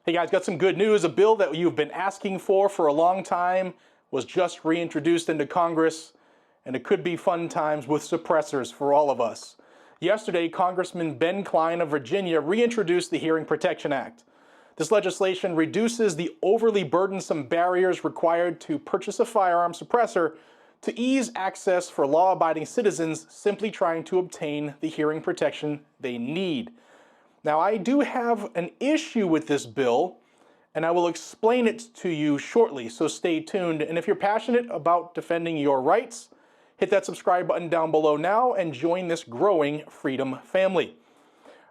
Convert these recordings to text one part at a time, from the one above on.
Hey guys, got some good news. A bill that you've been asking for a long time was just reintroduced into Congress, and it could be fun times with suppressors for all of us. Yesterday, Congressman Ben Cline of Virginia reintroduced the Hearing Protection Act. This legislation reduces the overly burdensome barriers required to purchase a firearm suppressor to ease access for law-abiding citizens simply trying to obtain the hearing protection they need. Now, I do have an issue with this bill, and I will explain it to you shortly, so stay tuned. And if you're passionate about defending your rights, hit that subscribe button down below now and join this growing freedom family.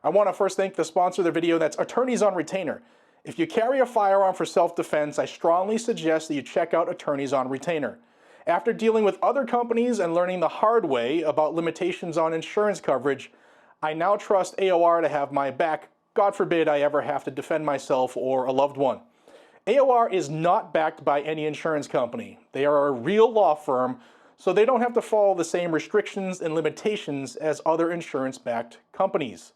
I want to first thank the sponsor of the video, that's Attorneys on Retainer. If you carry a firearm for self-defense, I strongly suggest that you check out Attorneys on Retainer. After dealing with other companies and learning the hard way about limitations on insurance coverage, I now trust AOR to have my back. God forbid I ever have to defend myself or a loved one. AOR is not backed by any insurance company. They are a real law firm, so they don't have to follow the same restrictions and limitations as other insurance-backed companies.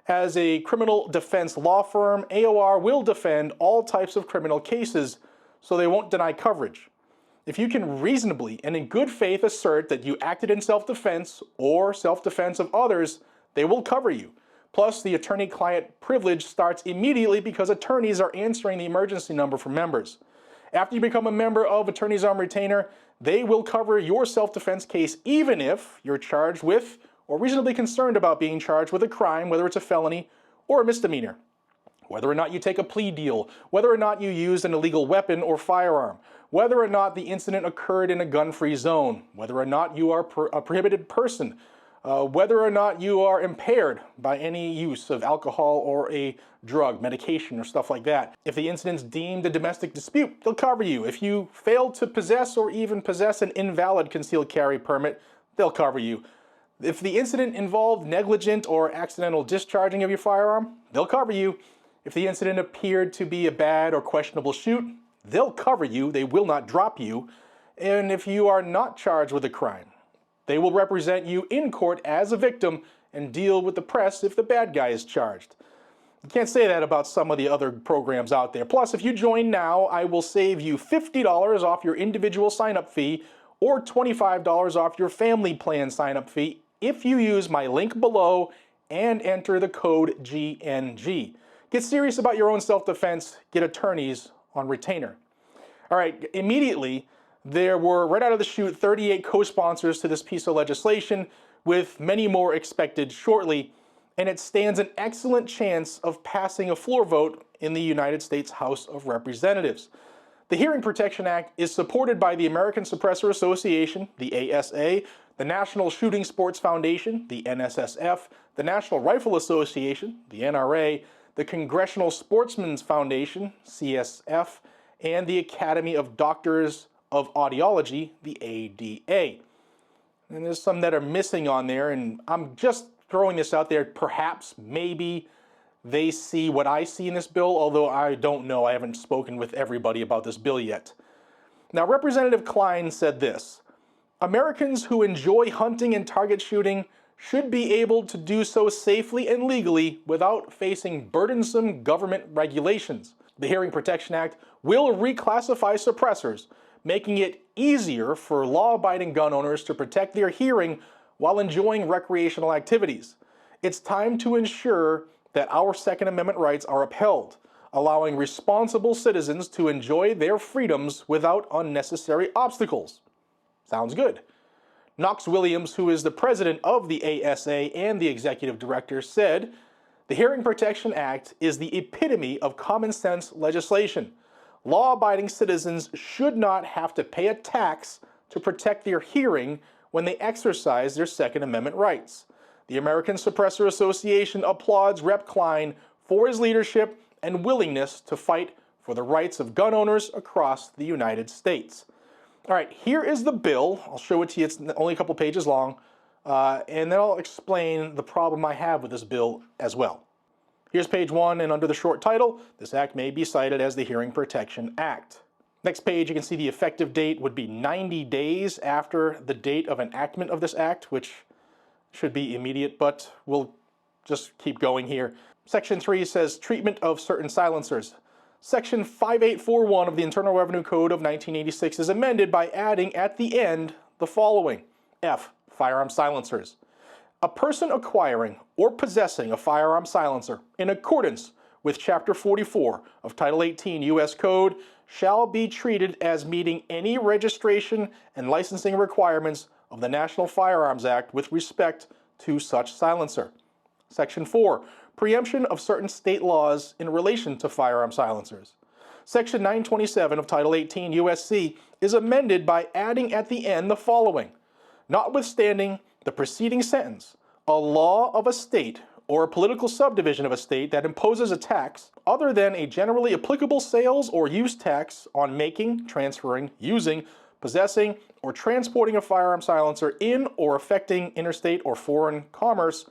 As a criminal defense law firm, AOR will defend all types of criminal cases, so they won't deny coverage. If you can reasonably and in good faith assert that you acted in self-defense or self-defense of others, they will cover you. Plus, the attorney-client privilege starts immediately because attorneys are answering the emergency number for members. After you become a member of Attorneys on Retainer, they will cover your self-defense case even if you're charged with or reasonably concerned about being charged with a crime, whether it's a felony or a misdemeanor. Whether or not you take a plea deal, whether or not you used an illegal weapon or firearm, whether or not the incident occurred in a gun-free zone, whether or not you are a prohibited person, whether or not you are impaired by any use of alcohol or a drug, medication, or stuff like that. If the incident's deemed a domestic dispute, they'll cover you. If you fail to possess or even possess an invalid concealed carry permit, they'll cover you. If the incident involved negligent or accidental discharging of your firearm, they'll cover you. If the incident appeared to be a bad or questionable shoot, they'll cover you. They will not drop you. And if you are not charged with a crime, they will represent you in court as a victim and deal with the press if the bad guy is charged. You can't say that about some of the other programs out there. Plus, if you join now, I will save you $50 off your individual sign-up fee or $25 off your family plan sign-up fee if you use my link below and enter the code GNG. Get serious about your own self-defense. Get Attorneys on Retainer. All right, immediately, there were, right out of the chute, 38 co-sponsors to this piece of legislation, with many more expected shortly, and it stands an excellent chance of passing a floor vote in the United States House of Representatives. The Hearing Protection Act is supported by the American Suppressor Association, the ASA, the National Shooting Sports Foundation, the NSSF, the National Rifle Association, the NRA, the Congressional Sportsmen's Foundation, CSF, and the Academy of Doctors of Audiology, the ADA. And there's some that are missing on there, and I'm just throwing this out there. Perhaps, maybe, they see what I see in this bill, although I don't know. I haven't spoken with everybody about this bill yet. Now, Representative Cline said this: Americans who enjoy hunting and target shooting should be able to do so safely and legally without facing burdensome government regulations. The Hearing Protection Act will reclassify suppressors, making it easier for law-abiding gun owners to protect their hearing while enjoying recreational activities. It's time to ensure that our Second Amendment rights are upheld, allowing responsible citizens to enjoy their freedoms without unnecessary obstacles. Sounds good. Knox Williams, who is the president of the ASA and the executive director, said, "The Hearing Protection Act is the epitome of common sense legislation. Law-abiding citizens should not have to pay a tax to protect their hearing when they exercise their Second Amendment rights." The American Suppressor Association applauds Rep. Cline for his leadership and willingness to fight for the rights of gun owners across the United States. All right, here is the bill. I'll show it to you. It's only a couple pages long, and then I'll explain the problem I have with this bill as well. Here's page 1, and under the short title, this act may be cited as the Hearing Protection Act. Next page, you can see the effective date would be 90 days after the date of enactment of this act, which should be immediate, but we'll just keep going here. Section 3 says treatment of certain silencers. Section 5841 of the Internal Revenue Code of 1986 is amended by adding at the end the following. F. Firearm silencers. A person acquiring or possessing a firearm silencer in accordance with Chapter 44 of Title 18 U.S. Code shall be treated as meeting any registration and licensing requirements of the National Firearms Act with respect to such silencer. Section 4. Preemption of certain state laws in relation to firearm silencers. Section 927 of Title 18 U.S.C. is amended by adding at the end the following. Notwithstanding the preceding sentence, a law of a state or a political subdivision of a state that imposes a tax other than a generally applicable sales or use tax on making, transferring, using, possessing, or transporting a firearm silencer in or affecting interstate or foreign commerce,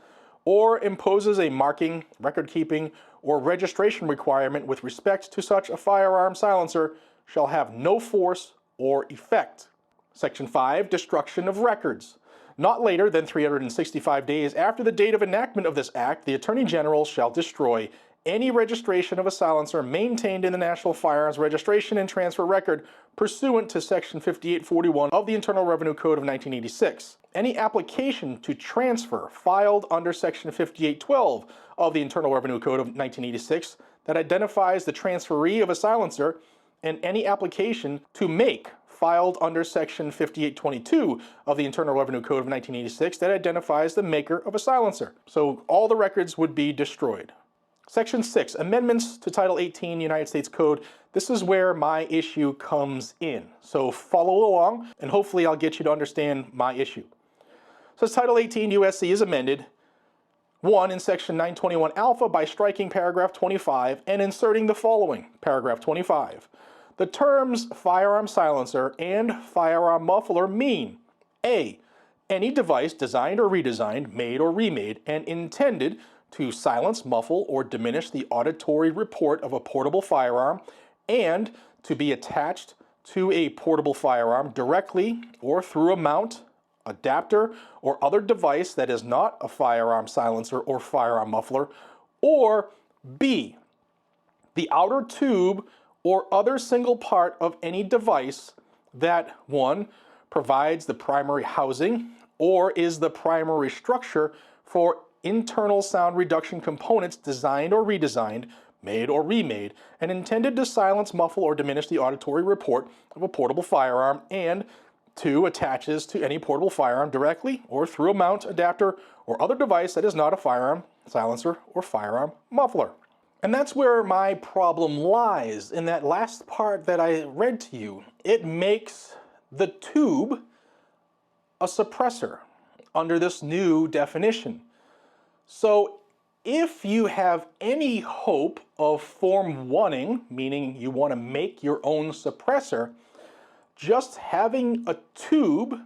or imposes a marking, record-keeping, or registration requirement with respect to such a firearm silencer shall have no force or effect. Section 5. Destruction of records. Not later than 365 days after the date of enactment of this act, the Attorney General shall destroy any registration of a silencer maintained in the National Firearms Registration and Transfer Record pursuant to Section 5841 of the Internal Revenue Code of 1986. Any application to transfer filed under Section 5812 of the Internal Revenue Code of 1986 that identifies the transferee of a silencer, and any application to make filed under Section 5822 of the Internal Revenue Code of 1986 that identifies the maker of a silencer. So all the records would be destroyed. Section 6, amendments to Title 18 United States Code. This is where my issue comes in. So follow along, and hopefully I'll get you to understand my issue. So Title 18 U.S.C. is amended, 1, in Section 921 alpha by striking paragraph 25 and inserting the following, paragraph 25. The terms firearm silencer and firearm muffler mean A. Any device designed or redesigned, made or remade, and intended to silence, muffle, or diminish the auditory report of a portable firearm and to be attached to a portable firearm directly or through a mount, adapter, or other device that is not a firearm silencer or firearm muffler, or B. The outer tube or other single part of any device that 1. Provides the primary housing or is the primary structure for internal sound reduction components designed or redesigned, made or remade, and intended to silence, muffle, or diminish the auditory report of a portable firearm, and 2. Attaches to any portable firearm directly or through a mount, adapter, or other device that is not a firearm silencer or firearm muffler. And that's where my problem lies, in that last part that I read to you. It makes the tube a suppressor under this new definition. So if you have any hope of Form 1ing, meaning you want to make your own suppressor, just having a tube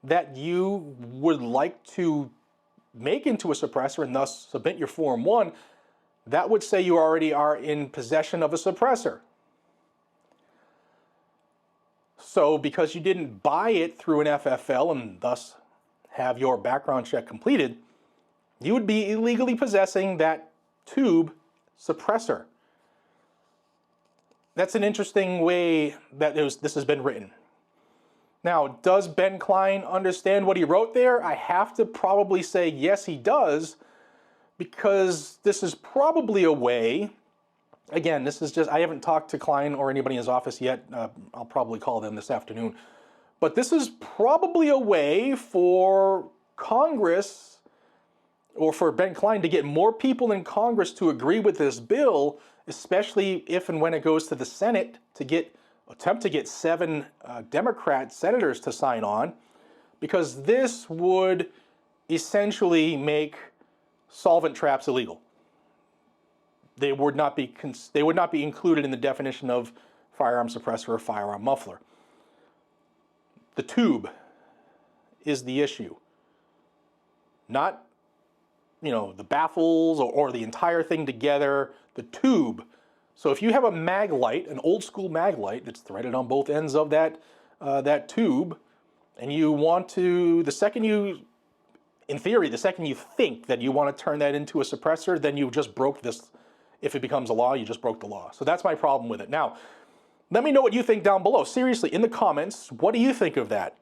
that you would like to make into a suppressor and thus submit your Form 1, that would say you already are in possession of a suppressor. So because you didn't buy it through an FFL and thus have your background check completed, you would be illegally possessing that tube suppressor. That's an interesting way that this has been written. Now, does Ben Klein understand what he wrote there? I have to probably say yes, he does, because this is probably a way, again, this is just, I haven't talked to Klein or anybody in his office yet. I'll probably call them this afternoon. But this is probably a way for Congress, or for Ben Klein, to get more people in Congress to agree with this bill, especially if and when it goes to the Senate, to attempt to get 7 Democrat senators to sign on, because this would essentially make solvent traps illegal. They would not be included in the definition of firearm suppressor or firearm muffler. The tube is the issue, not the baffles or the entire thing together, the tube. So if you have a mag light, an old school mag light that's threaded on both ends of that tube, and you want to, in theory, the second you think that you want to turn that into a suppressor, then you just broke this If it becomes a law, you just broke the law. So that's my problem with it. Now, let me know what you think down below. Seriously, in the comments, what do you think of that?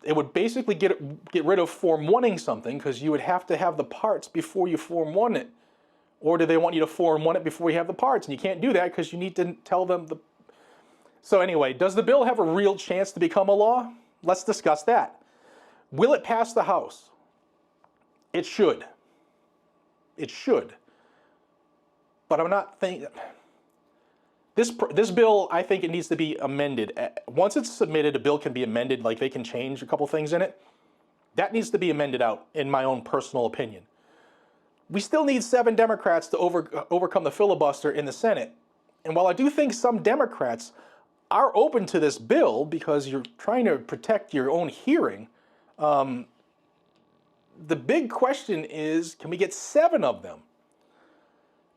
It would basically get rid of Form 1ing something, because you would have to have the parts before you Form 1 it. Or do they want you to Form 1 it before you have the parts? And you can't do that because you need to tell them the... So anyway, does the bill have a real chance to become a law? Let's discuss that. Will it pass the House? It should. It should. But I'm not thinking... This bill, I think it needs to be amended. Once it's submitted, a bill can be amended, like they can change a couple things in it. That needs to be amended out, in my own personal opinion. We still need 7 Democrats to overcome the filibuster in the Senate. And while I do think some Democrats are open to this bill because you're trying to protect your own hearing, the big question is, can we get 7 of them?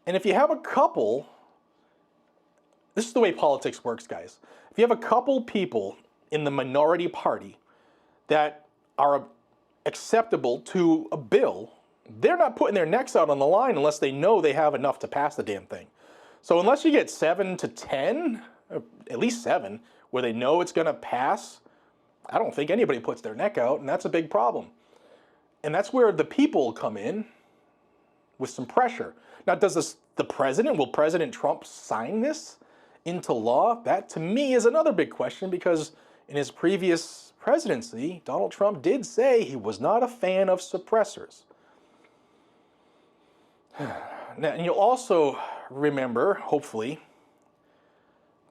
And if you have a couple... This is the way politics works, guys. If you have a couple people in the minority party that are acceptable to a bill, they're not putting their necks out on the line unless they know they have enough to pass the damn thing. So unless you get 7 to 10, at least 7, where they know it's going to pass, I don't think anybody puts their neck out, and that's a big problem. And that's where the people come in with some pressure. Now, will President Trump sign this into law? That, to me, is another big question, because in his previous presidency, Donald Trump did say he was not a fan of suppressors. Now, and you'll also remember, hopefully,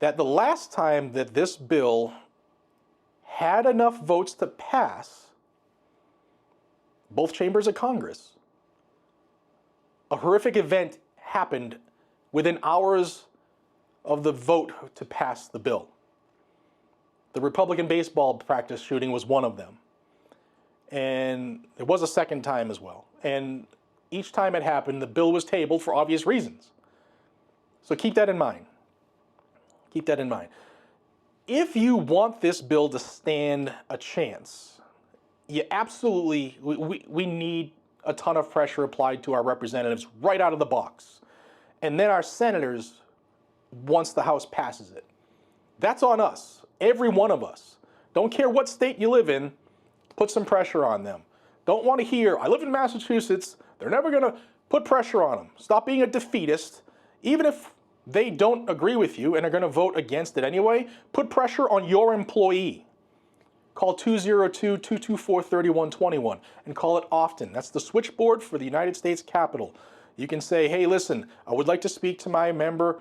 that the last time that this bill had enough votes to pass both chambers of Congress, a horrific event happened within hours of the vote to pass the bill. The Republican baseball practice shooting was one of them. And it was a second time as well. And each time it happened, the bill was tabled for obvious reasons. So keep that in mind. Keep that in mind. If you want this bill to stand a chance, you absolutely, we need a ton of pressure applied to our representatives right out of the box. And then our senators, once the House passes it. That's on us, every one of us. Don't care what state you live in, put some pressure on them. Don't want to hear, I live in Massachusetts, they're never going to put pressure on them. Stop being a defeatist. Even if they don't agree with you and are going to vote against it anyway, put pressure on your employee. Call 202-224-3121 and call it often. That's the switchboard for the United States Capitol. You can say, hey, listen, I would like to speak to my member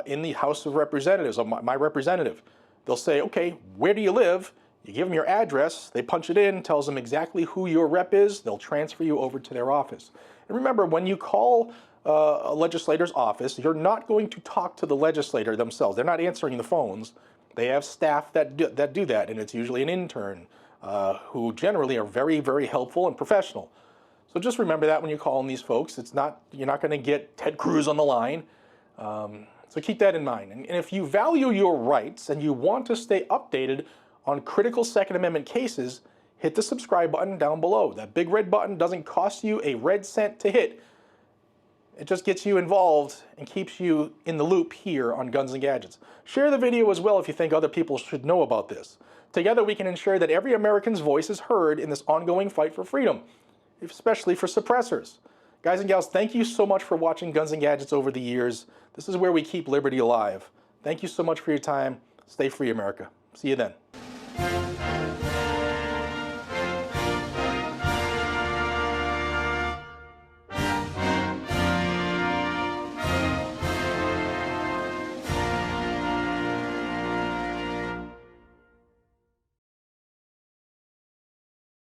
in the House of Representatives, or my representative. They'll say, okay, where do you live? You give them your address, they punch it in, tells them exactly who your rep is, they'll transfer you over to their office. And remember, when you call a legislator's office, you're not going to talk to the legislator themselves. They're not answering the phones. They have staff that do that, and it's usually an intern who generally are very, very helpful and professional. So just remember that when you're calling these folks. You're not going to get Ted Cruz on the line. So keep that in mind. And if you value your rights and you want to stay updated on critical Second Amendment cases, hit the subscribe button down below. That big red button doesn't cost you a red cent to hit. It just gets you involved and keeps you in the loop here on Guns and Gadgets. Share the video as well if you think other people should know about this. Together we can ensure that every American's voice is heard in this ongoing fight for freedom, especially for suppressors. Guys and gals, thank you so much for watching Guns and Gadgets over the years. This is where we keep liberty alive. Thank you so much for your time. Stay free, America. See you then.